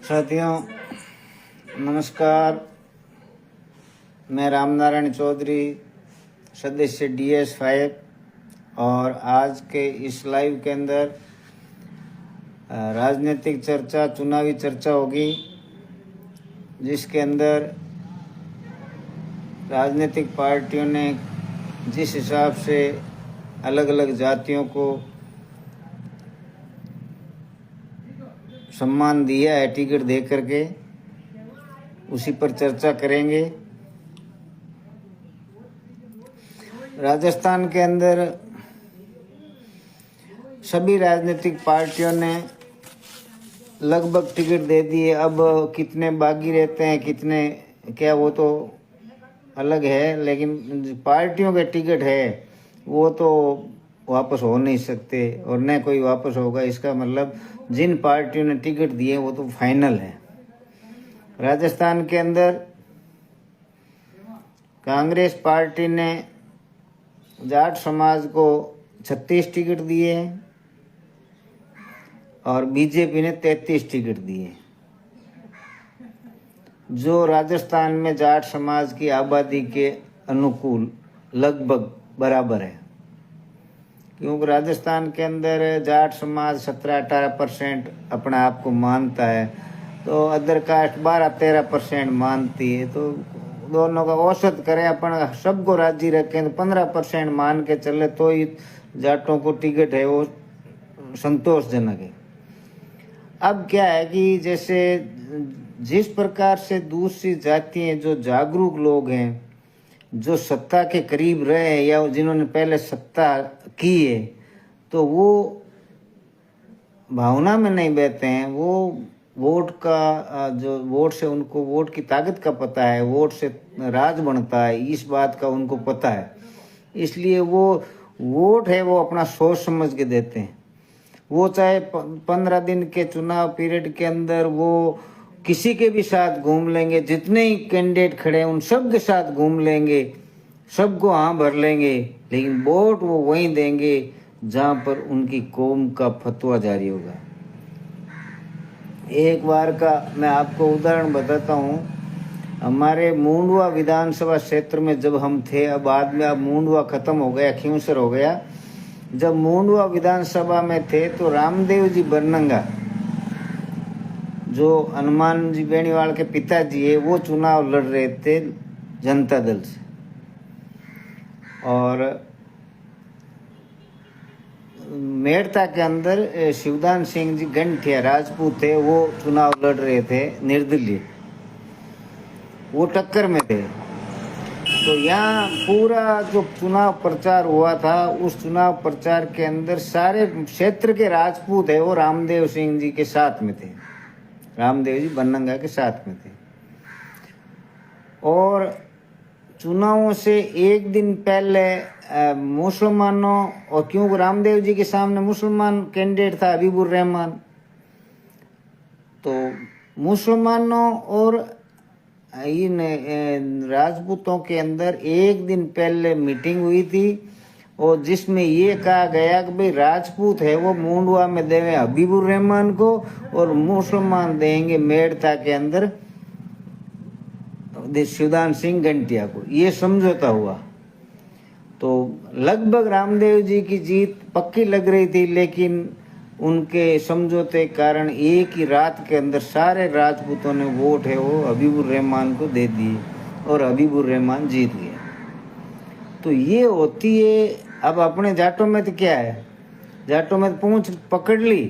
साथियों नमस्कार। मैं रामनारायण चौधरी, सदस्य DS5, और आज के इस लाइव के अंदर राजनीतिक चर्चा, चुनावी चर्चा होगी, जिसके अंदर राजनीतिक पार्टियों ने जिस हिसाब से अलग अलग जातियों को सम्मान दिया है टिकट दे करके, उसी पर चर्चा करेंगे। राजस्थान के अंदर सभी राजनीतिक पार्टियों ने लगभग टिकट दे दिए। अब कितने बागी रहते हैं, कितने क्या, वो तो अलग है, लेकिन पार्टियों के टिकट है वो तो वापस हो नहीं सकते और न कोई वापस होगा। इसका मतलब जिन पार्टियों ने टिकट दिए वो तो फाइनल है। राजस्थान के अंदर कांग्रेस पार्टी ने जाट समाज को 36 टिकट दिए और बीजेपी ने 33 टिकट दिए, जो राजस्थान में जाट समाज की आबादी के अनुकूल लगभग बराबर है। क्योंकि राजस्थान के अंदर जाट समाज 17-18% अपने आप को मानता है, तो अदर कास्ट 12-13% मानती है। तो दोनों का औसत करें, अपन सबको राजी रखें तो 15% मान के चले तो ही जाटों को टिकट है वो संतोषजनक है। अब क्या है कि जैसे जिस प्रकार से दूसरी जातियां, जो जागरूक लोग हैं, जो सत्ता के करीब रहे हैं या जिन्होंने पहले सत्ता की है, तो वो भावना में नहीं बहते हैं। वो वोट का जो वोट से उनको वोट की ताकत का पता है, वोट से राज बनता है, इस बात का उनको पता है। इसलिए वो वोट है वो अपना सोच समझ के देते हैं। वो चाहे 15 दिन के चुनाव पीरियड के अंदर वो किसी के भी साथ घूम लेंगे, जितने ही कैंडिडेट खड़े हैं उन सब के साथ घूम लेंगे, सबको हाँ भर लेंगे, लेकिन वोट वो वहीं देंगे जहाँ पर उनकी कौम का फतवा जारी होगा। एक बार का मैं आपको उदाहरण बताता हूँ। हमारे मुंडवा विधानसभा क्षेत्र में जब हम थे, अब बाद में अब मुंडवा खत्म हो गया, खींवसर हो गया। जब मुंडवा विधानसभा में थे तो रामदेव जी बरनंगा, जो हनुमान जी बेनीवाल के पिताजी है, वो चुनाव लड़ रहे थे जनता दल से, और मेड़ता के अंदर शिवदान सिंह जी गंठिया राजपूत थे, वो चुनाव लड़ रहे थे निर्दलीय, वो टक्कर में थे। तो यहाँ पूरा जो चुनाव प्रचार हुआ था, उस चुनाव प्रचार के अंदर सारे क्षेत्र के राजपूत है वो रामदेव सिंह जी के साथ में थे, रामदेव जी बरनंगा के साथ में थे। और चुनावों से एक दिन पहले मुसलमानों, और क्योंकि रामदेव जी के सामने मुसलमान कैंडिडेट था हबीबुर रहमान, तो मुसलमानों और इन राजपूतों के अंदर एक दिन पहले मीटिंग हुई थी, और जिसमें ये कहा गया कि भाई राजपूत है वो मुंडवा में देंगे हबीबुर रहमान को और मुसलमान देंगे मेड़ता के अंदर शिवदान सिंह गंटिया को। ये समझौता हुआ। तो लगभग रामदेव जी की जीत पक्की लग रही थी, लेकिन उनके समझौते के कारण एक ही रात के अंदर सारे राजपूतों ने वोट है वो हबीबुर रहमान को दे दिए और हबीबुर रहमान जीत गए। तो ये होती है। अब अपने जाटों में तो क्या है, जाटों में तो पूंछ पकड़ ली,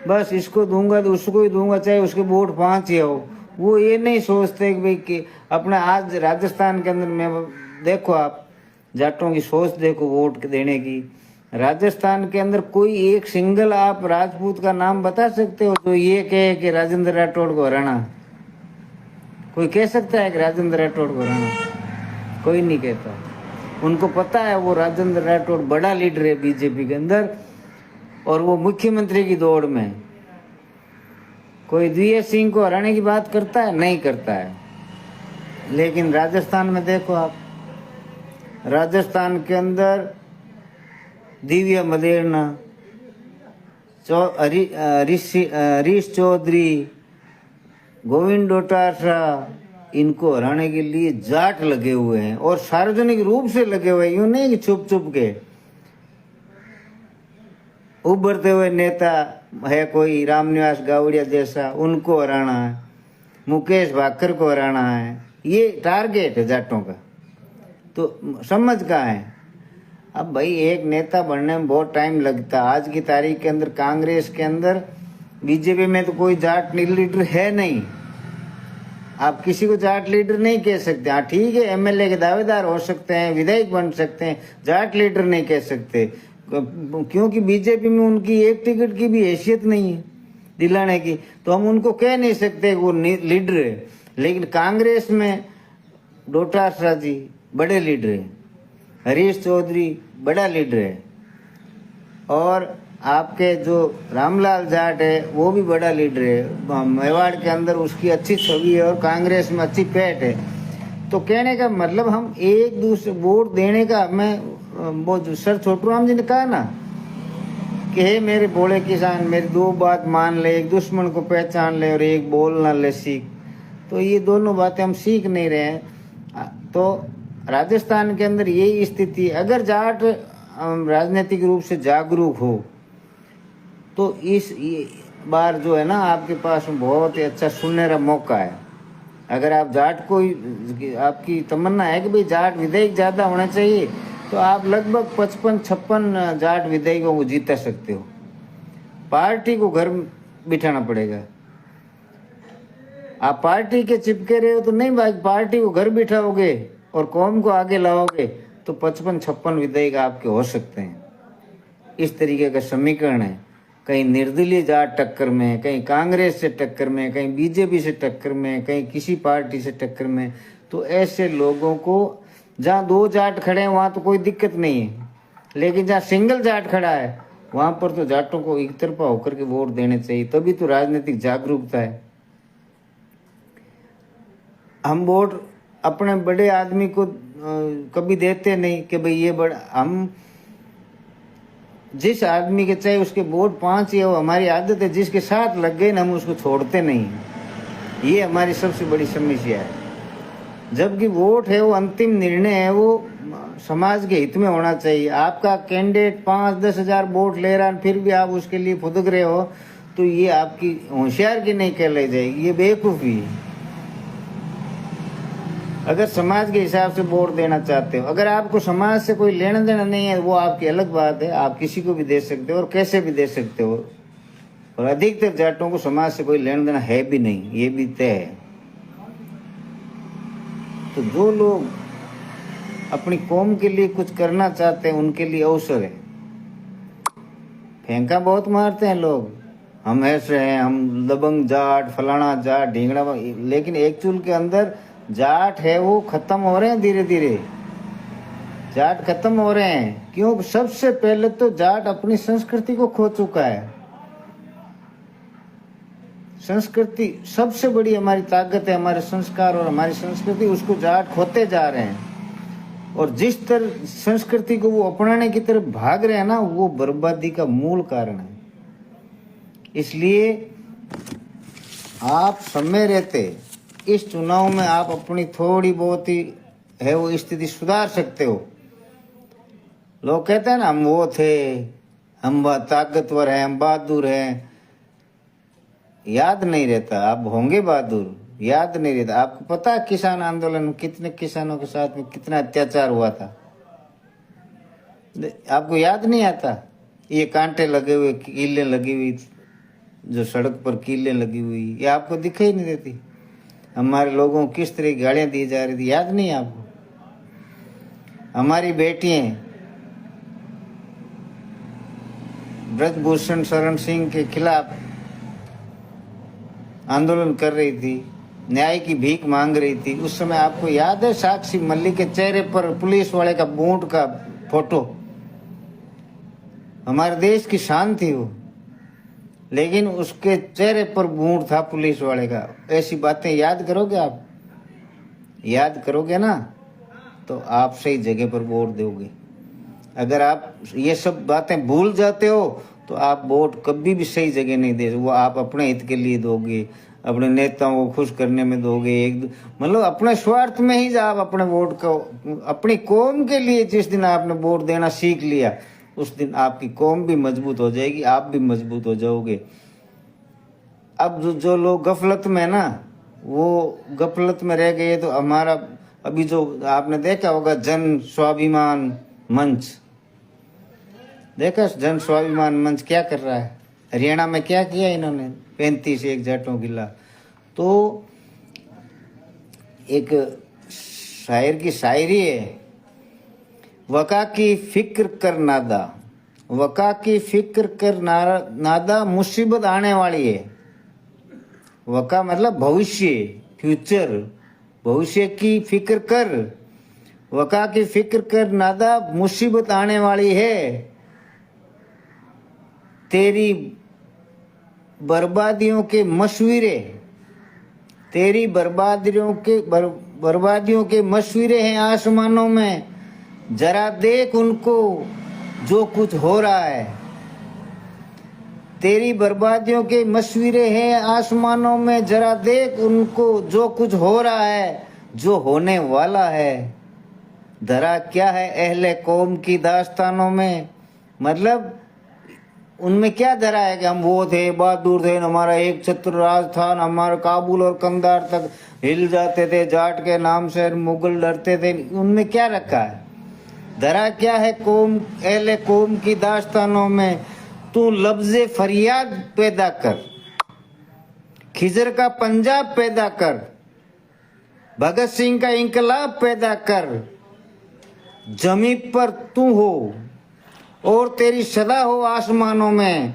बस इसको दूंगा तो उसको ही दूंगा, चाहे उसके वोट 5 ही हो। वो ये नहीं सोचते कि भाई कि अपना आज राजस्थान के अंदर में देखो, आप जाटों की सोच देखो वोट देने की। राजस्थान के अंदर कोई एक सिंगल आप राजपूत का नाम बता सकते हो जो ये कहे कि राजेंद्र राठौड़ को हराना? कोई कह सकता है कि राजेंद्र राठौड़ को हराना? कोई नहीं कहता। उनको पता है वो राजेंद्र राठौड़ बड़ा लीडर है बीजेपी के अंदर, और वो मुख्यमंत्री की दौड़ में। कोई द्विजेश सिंह को हराने की बात करता है? नहीं करता है। लेकिन राजस्थान में देखो आप, राजस्थान के अंदर दिव्या मदेरना, हरीश चौधरी, गोविंद डोटासरा इनको हराने के लिए जाट लगे हुए हैं और सार्वजनिक रूप से लगे हुए हैं, यूं नहीं कि छुप छुप के। उभरते हुए नेता है कोई रामनिवास गावड़िया जैसा, उनको हराना है, मुकेश भाकर को हराना है, ये टारगेट है जाटों का। तो समझ कहाँ है? अब भाई एक नेता बनने में बहुत टाइम लगता। आज की तारीख के अंदर कांग्रेस के अंदर, बीजेपी में तो कोई जाट लीडर है नहीं। आप किसी को जाट लीडर नहीं कह सकते। हाँ ठीक है, एमएलए के दावेदार हो सकते हैं, विधायक बन सकते हैं, जाट लीडर नहीं कह सकते, क्योंकि बीजेपी में उनकी एक टिकट की भी हैसियत नहीं है दिलाने की, तो हम उनको कह नहीं सकते वो लीडर है। लेकिन कांग्रेस में डोटासरा जी बड़े लीडर हैं, हरीश चौधरी बड़ा लीडर है, और आपके जो रामलाल जाट है वो भी बड़ा लीडर है। मेवाड़ के अंदर उसकी अच्छी छवि है और कांग्रेस में अच्छी पैठ है। तो कहने का मतलब हम एक दूसरे वोट देने का, मैं वो जो सर छोटूराम जी ने कहा ना कि हे मेरे बोले किसान, मेरी दो बात मान ले, एक दुश्मन को पहचान ले और एक बोलना ले सीख। तो ये दोनों बातें हम सीख नहीं रहे हैं। तो राजस्थान के अंदर यही स्थिति है। अगर जाट राजनीतिक रूप से जागरूक हो तो इस बार जो है ना आपके पास बहुत ही अच्छा सुनहरा मौका है। अगर आप जाट को, आपकी तमन्ना है कि भाई जाट विधायक ज़्यादा होना चाहिए, तो आप लगभग 55-56 जाट विधायकों को जीता सकते हो। पार्टी को घर बिठाना पड़ेगा। आप पार्टी के चिपके रहे हो तो नहीं भाई, पार्टी को घर बिठाओगे और कौम को आगे लाओगे तो 55-56 विधायक आपके हो सकते हैं। इस तरीके का समीकरण है। कहीं निर्दलीय जाट टक्कर में, कहीं कांग्रेस से टक्कर में, कहीं बीजेपी से टक्कर में, कहीं किसी पार्टी से टक्कर में। तो ऐसे लोगों को, जहाँ दो जाट खड़े हैं वहाँ तो कोई दिक्कत नहीं है, लेकिन जहाँ सिंगल जाट खड़ा है वहाँ पर तो जाटों को एक तरफा होकर के वोट देने चाहिए, तभी तो राजनीतिक जागरूकता है। हम वोट अपने बड़े आदमी को कभी देते नहीं कि भाई ये बड़ा, हम जिस आदमी के चाहे उसके वोट 5 ही हो, हमारी आदत है जिसके साथ लग गए ना हम उसको छोड़ते नहीं। ये हमारी सबसे बड़ी समस्या है। जबकि वोट है वो अंतिम निर्णय है, वो समाज के हित में होना चाहिए। आपका कैंडिडेट 5-10 हज़ार वोट ले रहा है फिर भी आप उसके लिए फुदक रहे हो, तो ये आपकी होशियार की नहीं कहलाई जाएगी, ये बेवकूफ़ी है। अगर समाज के हिसाब से वोट देना चाहते हो, अगर आपको समाज से कोई लेना देना नहीं है, वो आपकी अलग बात है, आप किसी को भी दे सकते हो और कैसे भी दे सकते हो। और अधिकतर जाटों को समाज से कोई लेना देना है भी नहीं, ये भी तय है। तो जो लोग अपनी कौम के लिए कुछ करना चाहते हैं उनके लिए अवसर है। फेंका बहुत मारते हैं लोग, हम ऐसे हैं, हम दबंग जाट, फलाना जाट, ढींगड़ा, लेकिन एक्चुअल के अंदर जाट है वो खत्म हो रहे हैं। धीरे धीरे जाट खत्म हो रहे हैं। क्यों? सबसे पहले तो जाट अपनी संस्कृति को खो चुका है। संस्कृति सबसे बड़ी हमारी ताकत है, हमारे संस्कार और हमारी संस्कृति, उसको जाट खोते जा रहे हैं। और जिस तरह संस्कृति को वो अपनाने की तरफ भाग रहे हैं ना, वो बर्बादी का मूल कारण है। इसलिए आप समय रहते इस चुनाव में आप अपनी थोड़ी बहुत ही है वो स्थिति सुधार सकते हो। लोग कहते हैं ना हम वो थे, हम ताकतवर हैं, हम बहादुर हैं। याद नहीं रहता, आप होंगे बहादुर, याद नहीं रहता। आपको पता है किसान आंदोलन में कितने किसानों के साथ में कितना अत्याचार हुआ था? आपको याद नहीं आता? ये कांटे लगे हुए, कीलें लगी हुई, जो सड़क पर कीलें लगी हुई, ये आपको दिखाई नहीं देती? हमारे लोगों को किस तरह की गालियां दी जा रही थी, याद नहीं आपको? हमारी बेटियां ब्रजभूषण शरण सिंह के खिलाफ आंदोलन कर रही थी, न्याय की भीख मांग रही थी। उस समय आपको याद है साक्षी मल्लिक के चेहरे पर पुलिस वाले का बूट का फोटो? हमारे देश की शान थी वो, लेकिन उसके चेहरे पर बूट था पुलिस वाले का। ऐसी बातें याद करोगे आप? याद करोगे ना तो आप सही जगह पर वोट दोगे। अगर आप ये सब बातें भूल जाते हो तो आप वोट कभी भी सही जगह नहीं दे, वो आप अपने हित के लिए दोगे, अपने नेताओं को खुश करने में दोगे, मतलब अपने स्वार्थ में ही आप अपने वोट को, अपनी कौम के लिए जिस दिन आपने वोट देना सीख लिया उस दिन आपकी कौम भी मजबूत हो जाएगी, आप भी मजबूत हो जाओगे। अब जो लोग गफलत में ना, वो गफलत में रह गए। तो हमारा अभी जो आपने देखा होगा जन स्वाभिमान मंच, देखा जन स्वाभिमान मंच क्या कर रहा है, हरियाणा में क्या किया इन्होंने, 35 जाटों गिला। तो एक शायर की शायरी है, वका की फिक्र कर नादा, वका की फिक्र कर नादा, मुसीबत आने वाली है। वका मतलब भविष्य, फ्यूचर, भविष्य की फिक्र कर, वका की फिक्र कर नादा, मुसीबत आने वाली है। तेरी बर्बादियों के मशवरे, तेरी बर्बादियों के मशवरे हैं आसमानों में, जरा देख उनको जो कुछ हो रहा है। तेरी बर्बादियों के मशवरे हैं आसमानों में, जरा देख उनको जो कुछ हो रहा है, जो होने वाला है। धरा क्या है अहले कौम की दास्तानों में, मतलब उनमें क्या धरा है कि हम वो थे, बहादुर थे, हमारा एक छत्र राज था, हमारे काबुल और कंधार तक हिल जाते थे, जाट के नाम से मुगल डरते थे। उनमें क्या रखा है, धरा क्या है कौम, अहले कौम की दास्तानों में। तू लफ्ज़े फरियाद पैदा कर, खिजर का पंजाब पैदा कर, भगत सिंह का इंकलाब पैदा कर। जमी पर तू हो और तेरी सदा हो आसमानों में,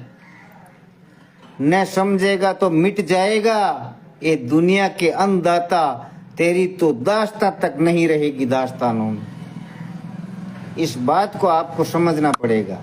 न समझेगा तो मिट जाएगा ये दुनिया के अन्नदाता, तेरी तो दास्तां तक नहीं रहेगी दास्तानों में। इस बात को आपको समझना पड़ेगा।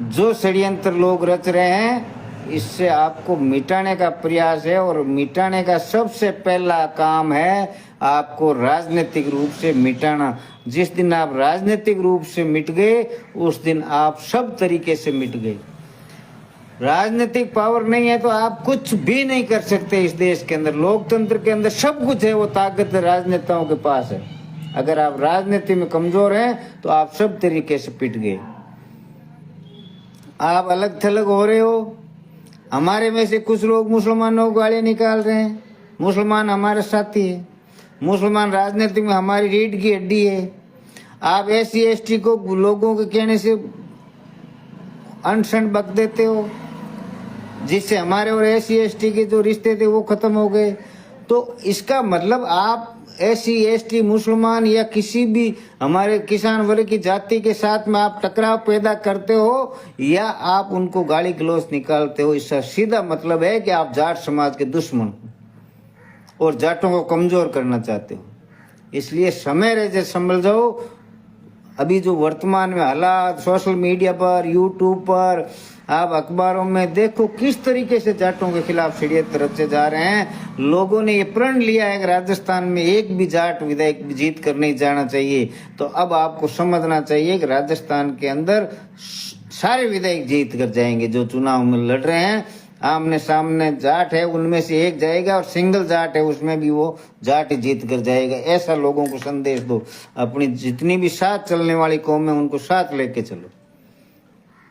जो षड्यंत्र लोग रच रहे हैं इससे आपको मिटाने का प्रयास है, और मिटाने का सबसे पहला काम है आपको राजनीतिक रूप से मिटाना। जिस दिन आप राजनीतिक रूप से मिट गए उस दिन आप सब तरीके से मिट गए। राजनीतिक पावर नहीं है तो आप कुछ भी नहीं कर सकते इस देश के अंदर। लोकतंत्र के अंदर सब कुछ है, वो ताकत राजनेताओं के पास है। अगर आप राजनीति में कमजोर हैं तो आप सब तरीके से पिट गए। आप अलग थलग हो रहे हो। हमारे में से कुछ लोग मुसलमानों को गाली निकाल रहे हैं। मुसलमान हमारे साथी है, मुसलमान राजनीति में हमारी रीढ़ की हड्डी है। आप SC ST को लोगों के कहने से अनशन बक देते हो, जिससे हमारे और SC ST के जो रिश्ते थे वो खत्म हो गए। तो इसका मतलब आप SC ST मुसलमान या किसी भी हमारे किसान वर्ग की जाति के साथ में आप टकराव पैदा करते हो या आप उनको गाली गलौज निकालते हो, इसका सीधा मतलब है कि आप जाट समाज के दुश्मन और जाटों को कमजोर करना चाहते हो। इसलिए समय रहते संभल जाओ। अभी जो वर्तमान में हालात सोशल मीडिया पर, यूट्यूब पर, आप अखबारों में देखो किस तरीके से जाटों के खिलाफ षड्यंत्र रचे जा रहे हैं। लोगों ने ये प्रण लिया है कि राजस्थान में एक भी जाट विधायक जीत कर नहीं जाना चाहिए। तो अब आपको समझना चाहिए कि राजस्थान के अंदर सारे विधायक जीत कर जाएंगे। जो चुनाव में लड़ रहे हैं आमने सामने जाट है उनमें से एक जाएगा, और सिंगल जाट है उसमें भी वो जाट जीत कर जाएगा। ऐसा लोगों को संदेश दो। अपनी जितनी भी साथ चलने वाली कौम है उनको साथ लेके चलो।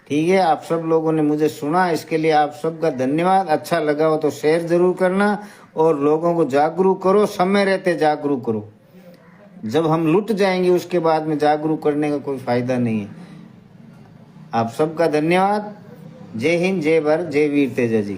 ठीक है, आप सब लोगों ने मुझे सुना, इसके लिए आप सबका धन्यवाद। अच्छा लगा हो तो शेयर जरूर करना और लोगों को जागरूक करो। समय रहते जागरूक करो। जब हम लुट जाएंगे उसके बाद में जागरूक करने का कोई फायदा नहीं है। आप सबका धन्यवाद। जय हिंद, जय भारत, जय वीर तेजा जी।